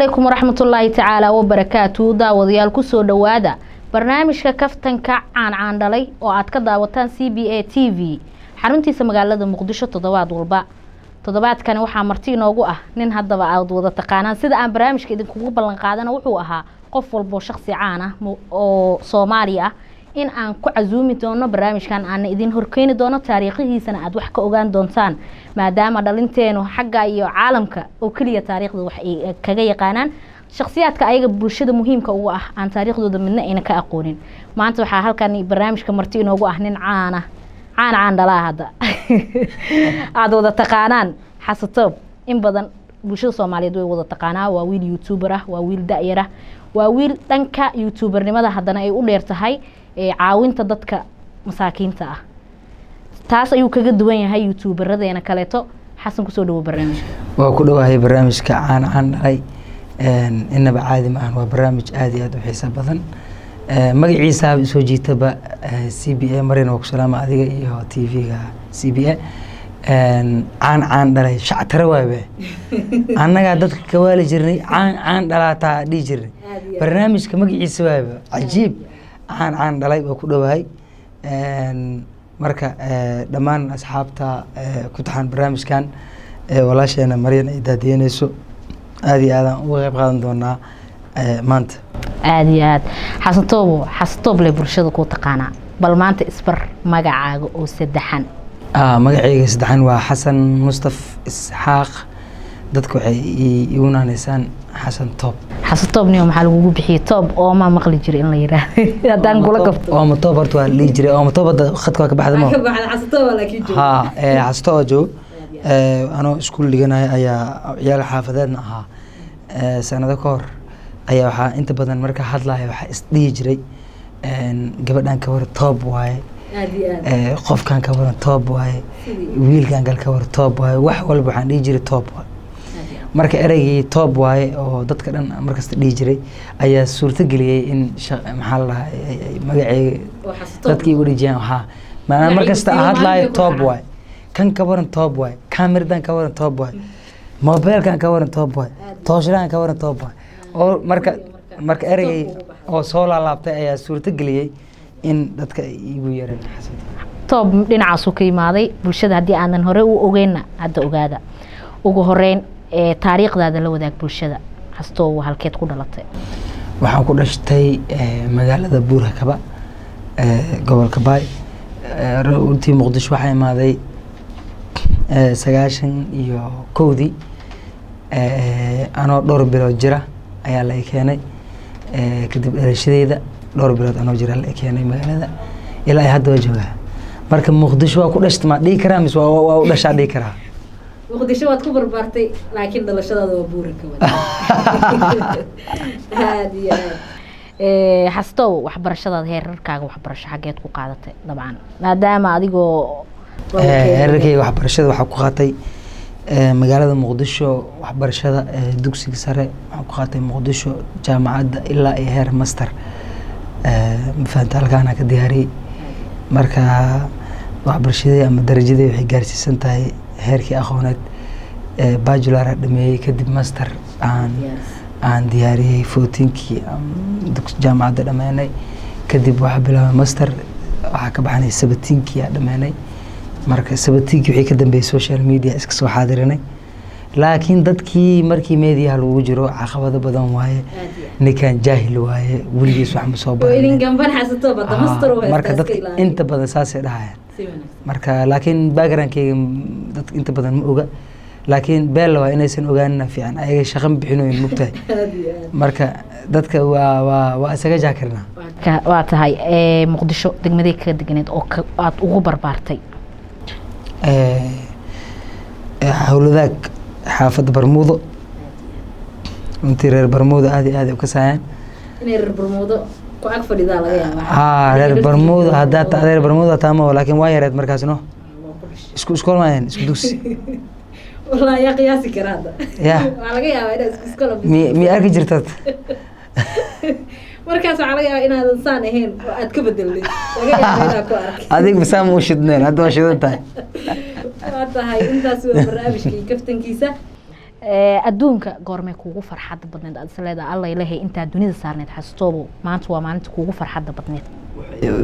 عليكم ورحمة الله تعالى وبركاته داوديال كسو دوادا برنامجka kaftanka caan dhalay oo aad ka daawataan CBA TV xaruntiisa magaalada Muqdisho toddobaadkan waxaa marti inoogu ah nin haddaba aad wada taqaanaan sida aan barnaamijka idinkugu ballan qaadana wuxuu ahaa qof walbo shakhsi caan ah oo Soomaali ah in aan ku casuumi doono barnaamijkan aan idin horkeeni doono taariikhihiisana aad wax ka ogaan doontaan maadaama dhalinteenu xagga iyo caalamka oo kaliya taariikhda wax ay kaga yaqaanaan shakhsiyaadka ayaga bulshada muhiimka ugu ah aan taariikhdooda midna ayna ka aqoonin maanta waxaa halkan barnaamijka marti inoogu ah nin caan dhalaa hadda aad wada taqaanaan xasatoob in badan bulshada Soomaaliyeed way wada taqaanaa waa wiil YouTuber ah waa wiil da'yar ah waa wiil dhanka YouTubernimada haddana ay u dheer tahay caawinta dadka masaakiinta ah taas ayuu kaga duwan yahay YouTuberadeena kaleeto xasan ku soo dhawo barnaamijka waa ku dhawahay barnaamijka caan dhalay inaba caadi ma aha waa barnaamij aad iyo aad u xiiso badan magaciisa soo jiitaba CBA marina waa ku salaama adiga iyo TV-ga CBA caan dhalay shactara waabe annaga dadka ka waali jirnay caan dhalaata dhii jirnay barnaamijka magaciisa waabe cajiib caan dhalay waa ku dhawahay marka dhammaan asxaabta ku taxan barnaamijkan walaasheena Maryan ay daadiyenayso aad iyo aad uga qayb qaadan doonaa maanta aad iyo aad xasatoob le bulshada ku taqaana bal maanta isbar magacaaga oo saddexan magacayga saddexan waa Xasan Mustaf Isxaaq dadku waxay igu naanaysaan xasatoob niyo maxaa lagu bixiyay toob oo ma maqli jiray in la yiraahdo hadaan gula gafto oo ma toob horta waa la jiray oo ma toob khadka ka baxda ma ka baxda xasatoob laakiin joog xasatoob joog anoo iskuul dhiganay ayaa ciyaal xaafadeedna ahaa sanado ka hor ayaa waxaa inta badan marka hadlaaya waxaa isdhihi jiray gabadhan ka war toob waaye qofkan ka war toob waaye wiilkan gal ka war toob waaye wax walba waxaan dhihi jiray toob waaye marka ereygii toob waaye oo dadka dhan markasta dhihi jiray ayaa suurto geliyay in maxaa la dhahaa magacayga dadkii ugu dhijiyaan waxaa markasta hadlaayo toob waaye kan ka waran toob waaye kaamiradan ka waran toob waaye mobilkan ka waran toob waaye tooshadan ka waran toob waaye oo marka ereygay oo soo laalaabtay ayaa suurto geliyay in dadka igu yareen toob dhinacaas ka imaaday bulshada haddii aanan hore u ogeynna hadda ogaada ugu horeyn taariikhdaada la wadaag bulshada hastoo halkeed ku dhalatay waxaan ku dhashtay magaalada Buurhakaba gobolka Baay runtii Muqdisho waxaa imaaday 91 anoo dhowr bilood jira ayaa la keenay kadib dhalashadeyda dhowr bilood anoo jira la keenay magaalada ilaa ay hadda joogaa marka Muqdisho waa ku dhashtay ma dhigi karaa mise waa u dhashaa dhigi karaa Muqdisho waad ku barbaartay laakiin dhalashadaada waa Buurhakaba haadiya xastow waxbarashadaada heerarkaaga waxbarasho xageed ku qaadatay dabcan maadaama adigoo heerarkayga waxbarashada waxaa ku qaatay magaalada Muqdisho waxbarashada dugsiga sare waxaa ku qaatay Muqdisho jaamacadda ilaa ay heer master mafaanta halkaan ka diyaariyay marka waxbarashadii ama darajadii waxay gaarsiisan tahay heerkii aqooneed bachelor dhameeyay kadib master aan diyaariyay 14kii jaamacadda dhameynay kadib waxa bilaabay master waxa ka baxnay 17kii dhameynay marka 17kii wixii ka dambeeyay social media iska soo xaadirinay laakiin dadkii markii media lagu jiro caqabado badan waaye ninkan jaahil waaye wiligiis wax ma soo baran marka dadka inta badan saasay dhahayaan marka laakiin backgroundkayga dadka inta badan ma oga laakiin beel waa inaysan ogaanina fiican ayaga shaqo bixinooyin mugtahay marka dadka waa isaga jaakirna waa tahay Muqdisho degmadee ka degneed oo aad ugu barbaartay hawladaag xaafadda Barmuudo intii reer Barmuudo aad iyo aad u ka saayaan inay reer Barmuudo ku ag fadhidaa laga yaabaa reer Barmuudo hadda reer Barmuudo taamo laakiin waa yareed markaas no isku iskoolmayeen isku dugsi والله يا قياسي كراده يا laga yaabaa inaad isku iskool mi arki jirtad markaas waxa laga yaabaa inaadan saan ahayn oo aad ka bedelay laga yaabaa inaad ku arki adig masaam u shidneen hadda waa shidan tahay waa tahay intaas waa barnaamijkii kaftankiisa adduunka goormay kuugu farxadda badneed aad isleedahay alla ilahay intaa dunida saarneed xasutoobo maanta waa maalinta kuugu farxadda badneed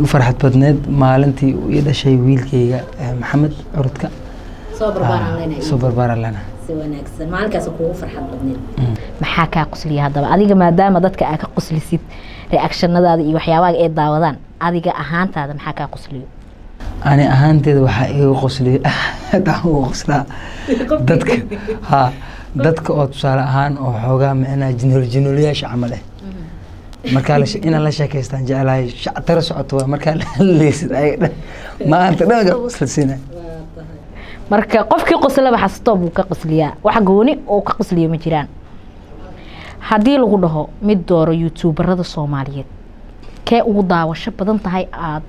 u farxad badneed maalintii uu ii dhashay wiilkayga maxamed curudka soo barbaaran lena si wanaagsan maalinkaas kuugu farxad badneed maxaa kaa qosliya haddaba adiga maadaama dadka aad ka qoslisid reactionadaada iyo waxyaabaha ay daawadaan adiga ahaantaada maxaa kaa qosliyo ani ahaanteeda waxaa iga qosliyo aad uga qoslaa dadka dadka oo tusaale ahaan oo xoogaa micnaha jinolyaasha camal markaa inaan la sheekaystaan jeclahay shactaro socoto waa markaa leysid ayaga maanta dhanaga qoslasiina marka qofkii qoslaba xasutoob buu ka qosliyaa wax gooni oo ka qosliyo ma jiraan haddii lagu dhaho mid dooro youtuberada soomaaliyeed kee ugu daawasho badan tahay aad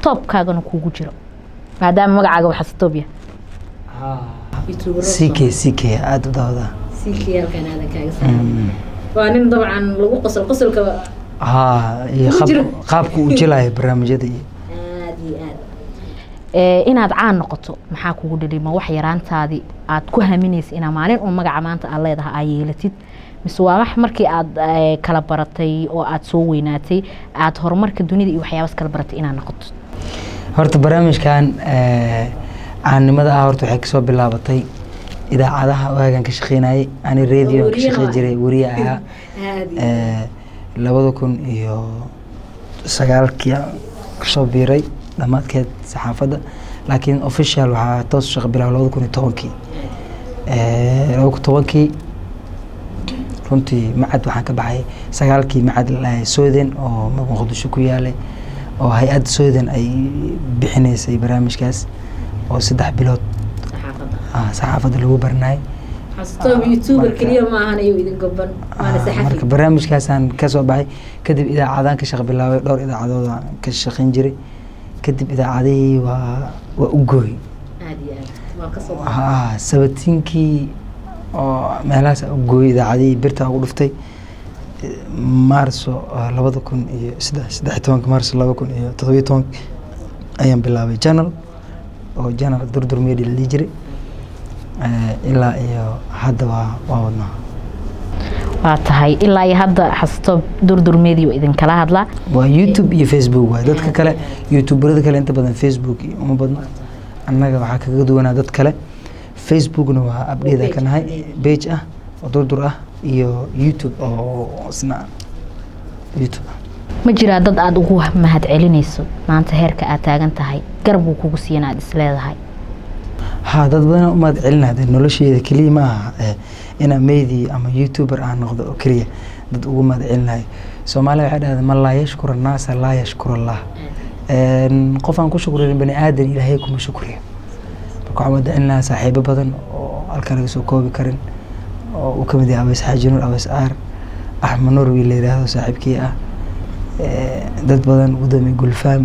toobkaagana kuugu jiro maadaama magacaaga xasutoob yahay ck aada u daawadaa waa nin dabcan lagu qosolka iyo qaabka uu jelayo barnaamijyada iyo aad iyo aad inaad caan noqoto maxaa kugu dhalima wax yaraantaadii aad ku haminaysa inaa maalin uun magaca maanta aad leedahay aa yeelatid mise waa wax markii aad kala baratay oo aad soo weynaatay aad horumarka dunida iyo waxyaabas kala baratay inaad noqoto horta barnaamijkan caannimada horta waxay kasoo bilaabatay idaacadaha waagaan ka shaqeynayay ani radio ka shaqeyn jiray wariye ahaa 2009 kasoo biiray dhamaadkeed saxaafadda laakiin official waxaa toos shaqo bilaabay 2010kii runtii macad waxaan ka baxay 9kii macad Sweden oo Muqdisho ku yaalay oo hay-ad Sweden ay bixinaysay barnaamijkaas oo 3 bilood saxaafadda lagu barnaay xasutoob youtuber kaliya ma ahan ayuu idin goban waana saxafi marka barnaamijkaasaan ka soo baxay kadib idaacadaan ka shaqo bilaabay dhowr idaacadood ka shaqeyn jiray kadib idaacadihii waa u gooy aad iyo aad waa ka soo baxay 17kii oo meelahaas u gooy idaacadihii birta ugu dhuftay maarso 2013 maarso 2017 ayaan bilaabay channel oo channel durdur media la jiray ilaa iyo hadda waa wadnaa waa tahay ilaa iyo hadda xasutoob durdur media idin kala hadlaa waa YouTube iyo Facebook waa dadka kale youtuberada kale inta badan Facebook uma badno annaga waxaa kaga duwanaa dad kale Facebookna waa update ka nahay page oo durdur iyo YouTube oo isna YouTube ma jiraa dad aad ugu mahad celinayso maanta heerka aad taagan tahay garab uu kugu siinaad isleedahay dad badan u mahad celinaa nolosheeda kaliya ma aha inaa meydii ama youtuber aan noqdo oo kaliya dad ugu mahad celinayo Soomaaliya waxay dhahdaa man laa yashkuru naasa laa yashkuru Allah qof aan ku shukrin bani aadan ilaahay kuma shukriyo marka waxaan wadaacinaa saaxiibo badan oo halka laga soo koobi karin oo uu kamid yahay Aweys Xaaji Nuur Aweys Aar Axmed Nuur wiil la yiraahdo saaxiibkii dad badan gudoomiye Gulfaam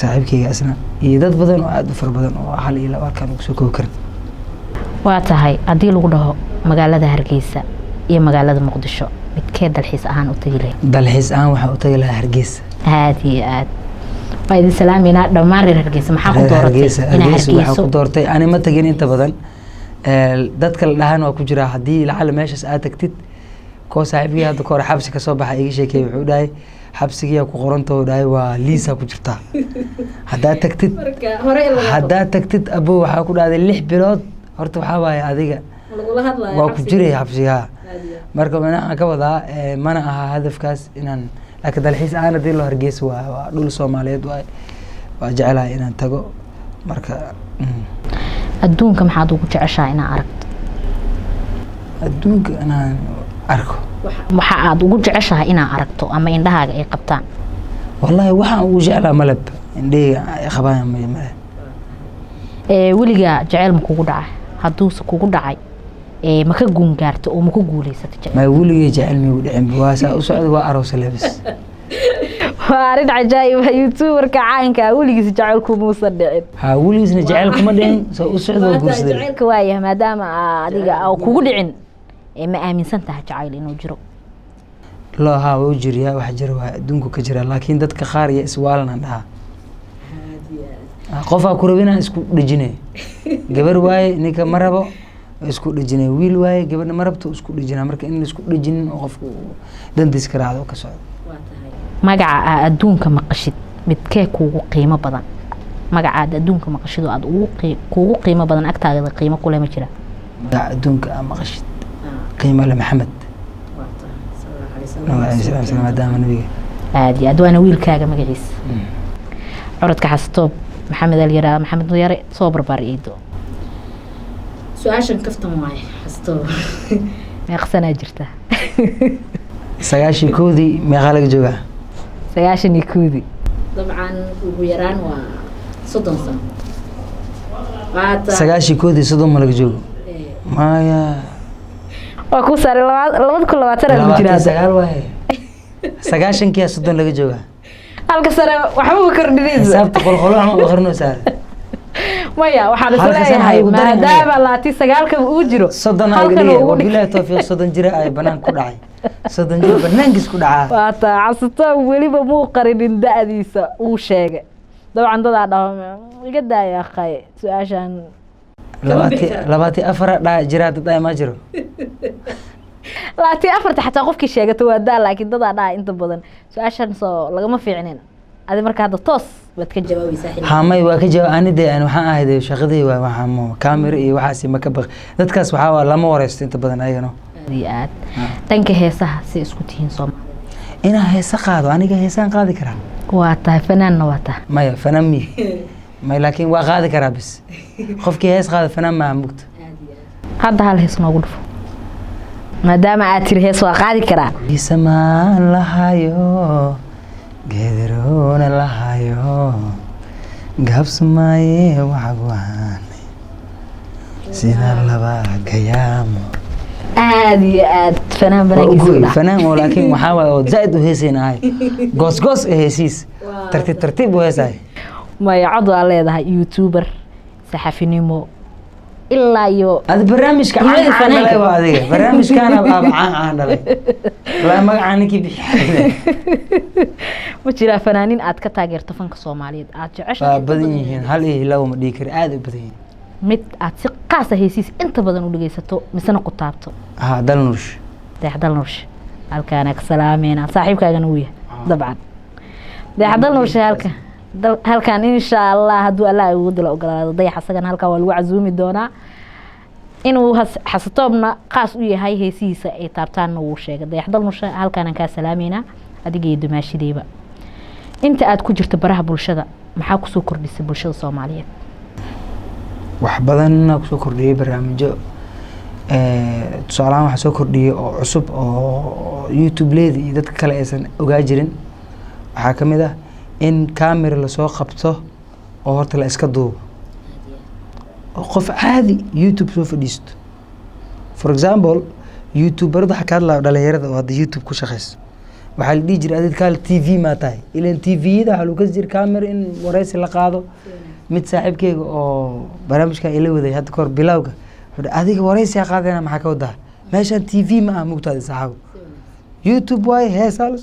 saaxiibkayga asna iyo dad badan oo aad u far badan oo hal iyo laba halkan ugu soo koobi karin waa tahay haddii lagu dhaho magaalada Hargeysa iyo magaalada Muqdisho midkee dalxiis ahaan u tagi lahayd dalxiis ahaan waxaan u tagi lahaa Hargeysa aad iyo aad waa idin salaaminaa dhammaan reer Hargeysa maxaa ku dooratay inaa Hargeysa ku doortay ani ma tagin inta badan dadka la dhahan waa ku jira haddii lacala meeshaas aad tagtid koo saaxiibkii hadda ka hor xabsi ka soo baxay iga sheekay wuxuu dhahay xabsigiyaa ku qorantoo dhahay waa liisa ku jirtaa haddaad tagtid abo waxaa ku dhahday 6 bilood horta waxaa waaye adiga waa ku jiray xabsigaa marka waxaan ka wadaa mana aha hadafkaas inaan laakiin dalxiis ahaan haddii loo Hargeysa waa dhul Soomaaliyeed waa jecelahay inaan tago marka adduunka maxaad ugu jeceshahay inaad aragto adduunka inaan arko waxa aad ugu jeceshahay inaad aragto ama indhahaaga ay qabtaan wallahi waxaan ugu jeclaa malab indhahayga ay qabaan malab weliga jecel ma kugu dhacay hadduuse kugu dhacay ma ka guungaarto oo ma ku guulaysatay ma weligay jecel miyu dhicin waa saa u socdo waa aroos labis waa arin cajaa'ib youtuberka caanka weligiis jecelku muusan dhicin weligiisna jecel kuma dhicin soo u socdo waa guursaday jecelka waayahay maadaama adiga kugu dhicin ma aaminsan tahay jacayl inuu jiro loo wuu jiriyaa wax jira waa adduunku ka jira laakiin dadka qaar iyo iswaalan dhaha qofaa ku rabina isku dhijinay gabar waaye ninka ma rabo isku dhijinay wiil waaye gabadha ma rabto isku dhijinaa marka in isku dhijinin oo qofku dantiis ka raacdo ka socdo magaca aad adduunka maqashid midkee kuugu qiimo badan magaca aad adduunka maqashid oo aad kuugu qiimo badan agtaada qiimo ku leh ma jira magaca adduunka aad maqashid qiimo leh maxamed maadaama nabiga aad iyo aad waana wiilkaaga magaciisa curadka xasatoob maxamed alyaraa maxamed yare soo barbaar iido su-aashan kaftan waaye xasatoob meeqsanaa jirta 91 meeqa laga joogaa 91 dabcan ugu yaraan waa 30 sano 91 ma laga joogo maya waa ku saaray 2020 lagu jiraa 9 waaye 90 30 laga joogaa halka sare waxba ma kordhinayso xisaabta qolqolo ama akhrinoo saar maya waxaan isleeyahay maadaama 29 uu jiro 30 ay leeyahay wabillahi tawfiiq 30 jira ay banaan ku dhacay 30 jira banaankiis ku dhacaa waa taa casatoob weliba muu qarinin da'diisa uu sheegay dabcan dadaa dhaho iga daaya akhay su-aashan 24 dhaa jira dad ma jiro 24 xataa qofkii sheegato waa daa laakiin dadaa dhaa inta badan su-aashan soo lagama fiicnin adi marka hadda toos baad ka jawaabaysaa hamay waa ka jawaab anide aan waxaan ahayd shaqadii waa waxaan camera iyo waxaas ma ka baq dadkaas waxa waa lama wareysto inta badan ayagana aad tanka heesaha si isku tihiin Soomaaliya ina heesa qaado aniga heesaan qaadi karaa waa tahay fanaanna waa tahay maya fanaan mi may laakiin waa qaadi karaa bis qofkii hees qaado fanaan ma mugto hadda hal hees noogu dhufo maadaama aad tiri hees waa qaadi karaa isamaan lahayo geedaroona lahayo gaabsamaye waxaan sida laba gayaamo aad iyo aad fanaan banaankiisa fanaan oo laakiin waxaa waaye oo zaid u heesaynahay goos heesiis tartiib u heesay maya cod waa leedahay youtuber saxafinimo ilaa iyo ad barnaamijka aan dhalay waa adiga barnaamijkaana aan dhalay la magaca ninkii bixiyay ma jira fanaanin aad ka taageerto fanka Soomaaliyeed aad jeceshahay badan yihiin hal iyo laba ma dhigi kar aad u badan yihiin mid aad si qaas ah heesiis inta badan u dhageysato misana ku taabto dalnush dalnush halkaan ka salaameena saaxiibkaagana uu yahay dabcan dalnush halkaan insha Allah haduu Allah uu dilo ogolaado dayax asagana halka waa lagu casuumi doonaa inuu xasatoobna qaas u yahay heesiisa ay taabtaan uu sheegay dayax dalnush halkaan ka salaameena adiga iyo dumaashideeba inta aad ku jirto baraha bulshada maxaa ku soo kordhisay bulshada Soomaaliyeed wax badan ku soo kordhiyay barnaamijyo tusaalahan waxa soo kordhiyay oo cusub oo YouTube leed iyo dadka kale aysan ogaa jirin waxa kamid ah in camera la soo qabto oo horta la iska duubo qof caadi YouTube soo fadhiisto for example YouTuberada waxa ka hadlaa dhalinyarada oo hadda YouTube ku shaqeyso waxa la dhigi jiray adid kale TV ma tahay ilaan TV-da waxa lagu jir camera in wareysi la qaado mid saaxiibkeyga oo barnaamijka ila waday hadda kor bilowga adiga wareysi qaadana maxaa ka wadaa meeshan TV ma mugtaada saxaabo YouTube way heesal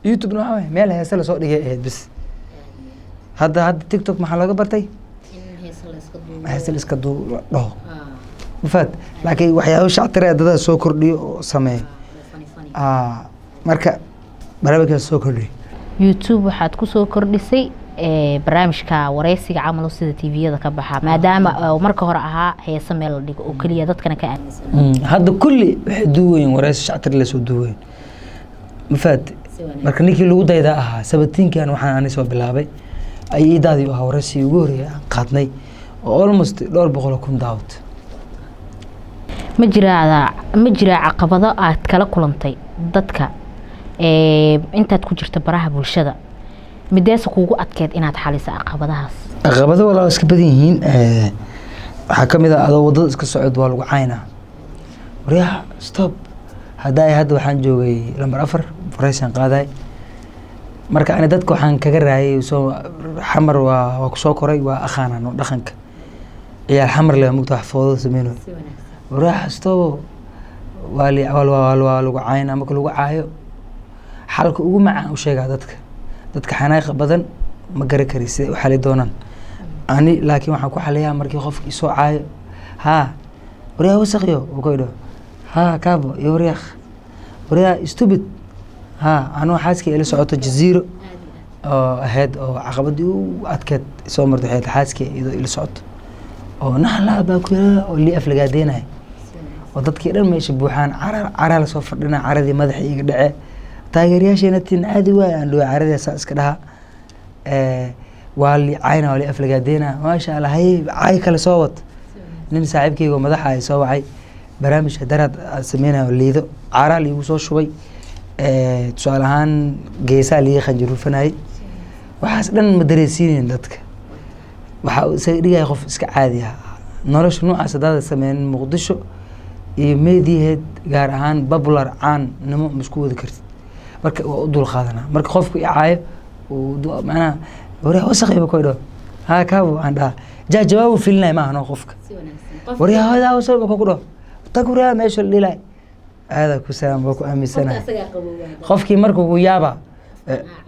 YouTube no ah meel heesal soo dhigay ahayd bis hadda TikTok maxaa laga bartay heesal iska duubo dhaho mafad laakiin waxyaabo shactire dad soo kordhiyo oo sameey marka barnaamijka soo kordhiyo YouTube waxaad ku soo kordhisay barnaamijka wareysiga camal sida TV-yada ka baxa maadaama marka hore ahaa heesa meel la dhigo oo kaliya dadkana ka aaminsan hadda kulli wax duweyn wareysi shactir la soo duweyn mafad marka ninkii lagu dayda ahaa 17kan waxaan ani soo bilaabay ay idaadii ahaa wareysi ugu horeeyay qaadnay oo almost 200,000 daawad ma jira caqabado aad kala kulantay dadka intaad ku jirto baraha bulshada mideesa kuugu adkeed inaad xaliso caqabado wala iska badan yihiin waxa kamid ah adoo wadada iska socod waa lagu caynaa wariyaha stop hadda waxaan joogay lambar 4 faraysan qaaday marka ana dadku waxaan kaga raayay soo xamar waa ku soo koray waa aqaanano dhaqanka ciyaar xamar leh mugta wax foodo sameeyno wariyaha stop wali lagu caynaa marka lagu caayo xalka ugu macaan u sheegaa dadka xanaaq badan ma garan kari sida waxa la doonaan ani laakiin waxaan ku xaliyaa markii qofkii soo caayo waryaa wasaqyo uu ku idho haa kaabo iyo waryaa stupid haa anuu xaaskii ila socoto jaziiro oo ahayd oo caqabadii u adkeed soo martay waxay xaaskii iyadoo ila socoto oo naxlaa baa ku yaala oo lii aflagaadeenay oo dadkii dhan meesha buuxaan caraa lasoo fadhina caradii madaxa iga dhace taageerayaasheena tin caadi waay aan dhawaa caradii saa iska dhaha waa li cayna waa li aflagaadeena maasha allah hay cay kale soo wad nin saaxiibkeyga oo madaxa ay soo wacay barnaamijka daraad sameynayo liido caraa liigu soo shubay tusaale ahaan geesaa liiga khanjaruufanayay waxaas dhan ma dareensiinayn dadka waxaa isaga dhigaya qof iska caadi ah nolosha noocaas hadaada sameynin muqdisho iyo meediyaheed gaar ahaan popular caan nimo ma isku wadi kartid marka waa u dul qaadanaa marka qofku icaayo macnaha waryaa wasaqayba ku idho haa kaabo aan dhaha jawaabu filinay maaha no qofka waryaa hoodaa wasaqayba ku dhaho tag waryaa meesha la dhilay aadaa ku salaam waa ku aaminsanahay qofkii marka uu yaaba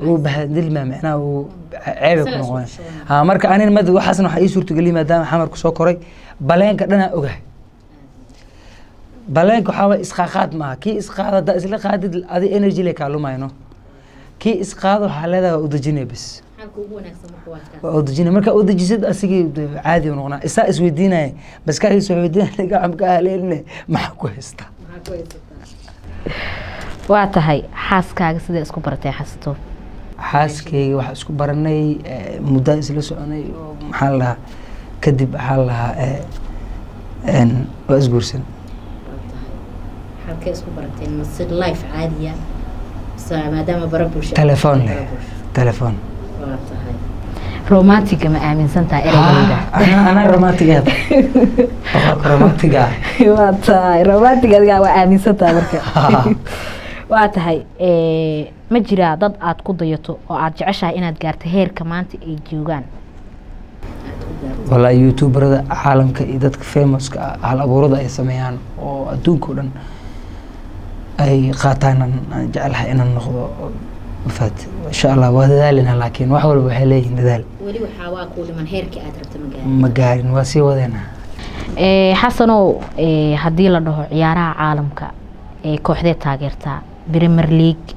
uu bahadilma macnaha uu ceebe ku noqonay haa marka anin mad waxaasna waxaa ii suurtageliya maadaama xamarku soo koray baleenka dhanaa ogahay baleenka waxaa waay isqaaqaad maaha kii isqaado haddaa isla qaadid adi energy le kaa lumayno kii isqaado waxaa leedahay waa udejinaya bes waa udejinaya marka udejisid asigii caadi u noqonaa isaa isweydiinaya maskaxdiisa wax weydiinaya gacam ka haleeline maxaa ku haystaa waa tahay xaaskaaga sidee isku baratay xasto xaaskeyga waxaa isku baranay muddaa isla soconay oo maxaa la dhahaa kadib waxaa la dhahaa waa isguursan halkee isku barateen mase life caadiya maadaama bara bulsha telefoon leh telefoon waa tahay romantiga ma aaminsan tahay ereyga ana romantiga romantiga waa tahay romantiga waa aaminsan tahay marka waa tahay ma jiraa dad aad ku dayato oo aad jeceshahay inaad gaarto heerka maanta ay joogaan والله يوتيوبرada caalamka iyo dadka famouska hal abuurada ay sameeyaan oo adduunka oo dhan ay qaataan aan jecelahay inaan noqdo mafaad insha Allah waa dadaalina laakiin wax walba waxay leeyihiin dadaal wali waxa waa ku dhiman heerkii aad rabto ma gaarin waa sii wadeena xasanow haddii la dhaho ciyaaraha caalamka kooxdee taageertaa Premier League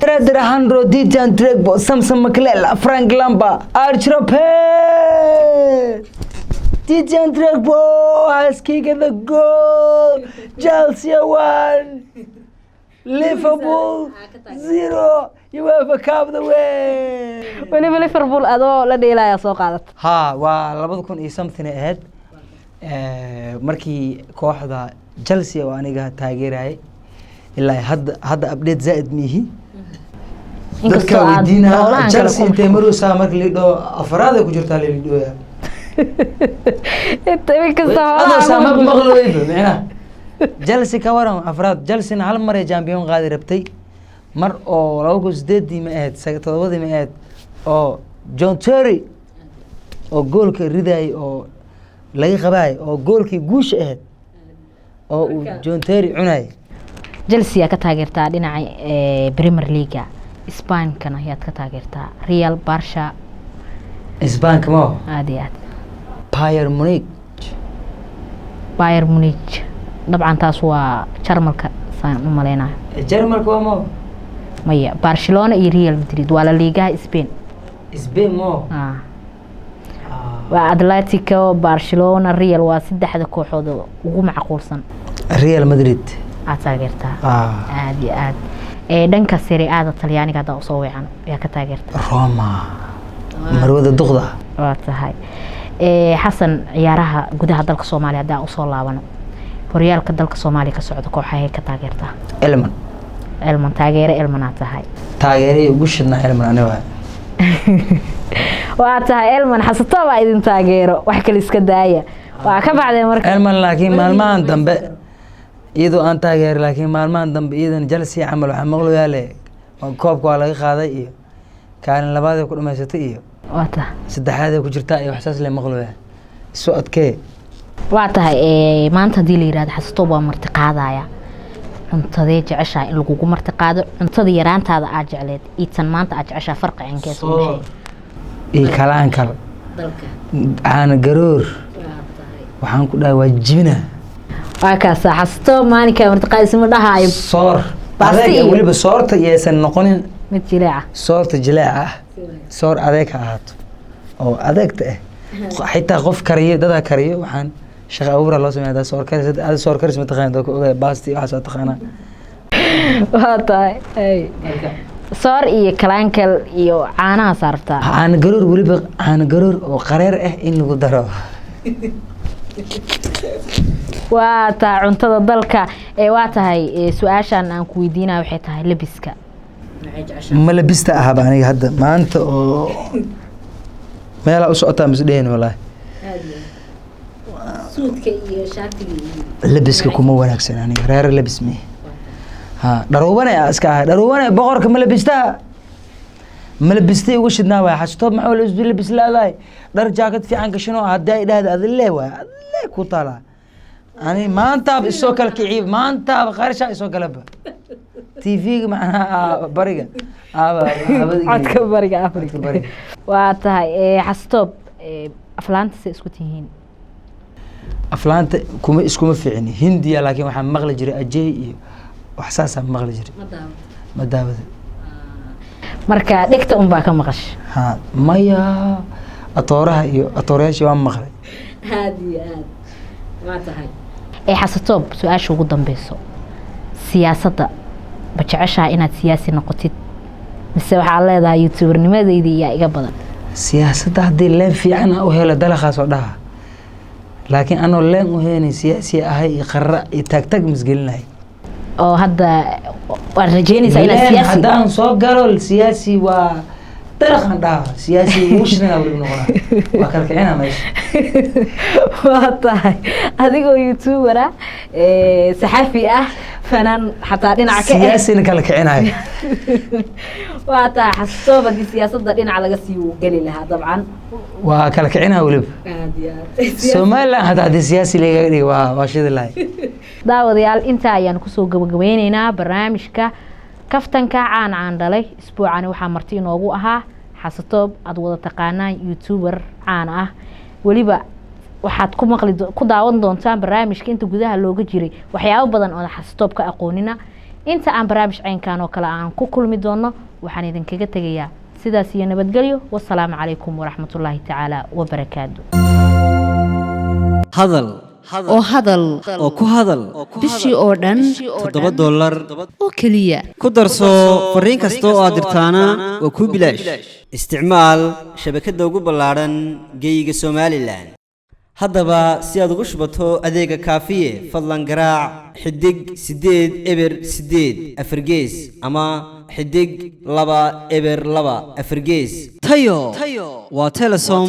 Trader Handro Dijan Drogba Samson McLeod Frank Lampard Archrope Dijan Drogba has kicked the goal Chelsea 1 Liverpool 0 UEFA Cup the way waliba Liverpool adoo la dheelaya soo qaadat ha waa 2000 iyo something ahead markii kooxda Chelsea oo aniga taageeray ilaa hadda update zaid mihi dadka weydiina Chelsea intee maruusa markii la dhoo afraad ay ku jirtaa la dhooya inta kasta hada sama maqlooydo macna Chelsea ka waran afraad Chelsea hal mar ay champion qaadi rabtay mar oo 2008 ma ahayd 7 ma ahayd oo John Terry oo goolka riday oo laga qabay oo goolkii guusha ahayd oo John Terry cunay Chelsea ka taageertaa dhinaca Premier League Spain kana ayaad ka taageertaa Real Barca Spain kama aad Bayern Munich dabcan taas waa Jarmalka saan u maleynaa Jarmalka waa mo maya Barcelona iyo Real Madrid waa la liiga Spain mo waa Atletico Barcelona Real waa saddexda kooxood ugu macquulsan Real Madrid aad taageertaa aad iyo aad dhanka Serie A Talyaaniga hada soo weecan ayaa ka taageertaa Roma marwada duqda waa tahay xasan ciyaaraha gudaha dalka Soomaaliya hada u soo laabano horyaalka dalka Soomaaliya ka socdo kooxaha ka taageertaa Elman taageere Elman aad tahay taageere ugu shidna Elman aniga waa tahay Elman xasato baa idin taageero wax kale iska daaya waa ka bacday marka Elman laakiin maalmahan dambe iyadoo aan taageer laakiin maalmahan dambe iyadan Chelsea camal waxa maqluyaale koobka waa laga qaaday iyo kaalin labaad ay ku dhameysatay iyo waata saddexaad ay ku jirtaa iyo waxsaas la maqluyaa soo adkee waa tahay maanta hadii la yiraahdo xasato waa marti qaadaya cuntadee jeceshahay in lagu marti qaado cuntada yaraantaada aad jecleed iitan maanta aad jeceshahay farqi inkees u dhaxay ee kalaan kala dalka aan garoor waa tahay waxaan ku dhahay waa jibina وكاسة حستو ماني كامرت قايس مدها صور بس هذاك إيه؟ ولي بصورته يسن نقولين متجلعة صورته جلاعة صور هذاك هات أو هذاك تأه حتى قف كريه ده كريه وحن شغل أورا الله سمع هذا صور كريه هذا صور كريه متخين دوك باستي وحاسة تخينا وطاي أي صار إيه كلانكل إيه عانا صارفتا عن قرور ولي عن قرور وقرير إن لو قدره واتا cuntada dalka waa tahay su'aashan aan ku weydiinaa waxay tahay labiska ma labista ahaba aniga hadda maanta oo meel u socotaa misdeen wallahi suudka iyo shaatiga labiska kuma wanaagsan aniga reer labis me ha dharoobana iska ah dharoobana boqorka ma labistay ugu shidnaa waa xasto ma wala isdu labis laaday dhar jaakad fiican gashano haday dhaahdo adille waa adille ku tala ani maanta isoo kala kiciib maanta qarsha isoo galaba TV macna bariga codka bariga Afrika waa tahay xastoob aflaanta si isku tihiin aflaanta kuma iskuma fiicni hindiya laakiin waxaan maqli jiray ajay iyo wax saas aan maqli jiray ma daawada marka dhigta un baa ka maqash ha maya atooraha iyo atoorayaashii waan maqlay aad waa tahay xasatoob su'aasha ugu dambayso siyaasadda ma jeceshahay inaad siyaasi noqotid mise waxaa leedahay youtubernimadayda iyo iga badan siyaasadda haddii leen fiican u helo dalaqaas oo dhaha laakiin anoo leen u heenay siyaasi ahay iyo qarra iyo taagtag misgelinahay oo hadda waan rajeynaysaa inaad siyaasi haddaan soo galo siyaasi waa dalaqan dhaha siyaasi mushna wali noqonaa waa kala kicina meesha waa tahay adigoo youtuber ah saxafi ah fanaan xataa dhinaca ka siyaasina kala kicinayo waa tahay xastoob haddii siyaasadda dhinaca laga sii geli lahaa dabcan waa kala kicinaa weliba somaliland hataa haddii siyaasi laga dhigi waa shidi lahay daawadayaal intaa ayaan kusoo gabagabeyneynaa barnaamijka kaftanka caan dhalay isbuucani waxaa marti inoogu ahaa xasatoob aad wada taqaanaan youtuber caan ah weliba waxaad ku daawan doontaan barnaamijka inta gudaha looga jiray waxyaabo badan oo xasatoob ka aqoonina inta aan barnaamij caynkan oo kale aan ku kulmi doono waxaan idinkaga tegayaa sidaas iyo nabadgelyo wassalaamu calaykum waraxmatullaahi tacaala wabarakaatu hadal oo ku hadal bishii oo dhan $7 oo keliya ku darso fariin kasta oo aad dirtaana waa kuu bilaash isticmaal shabakadda ugu ballaaran geyga Somaliland haddaba si aad ugu shubato adeega kaafiye fadlan garaac xidig 8 eber 8 afargees ama xidig 2 eber 2 afargees tayo waa Telesom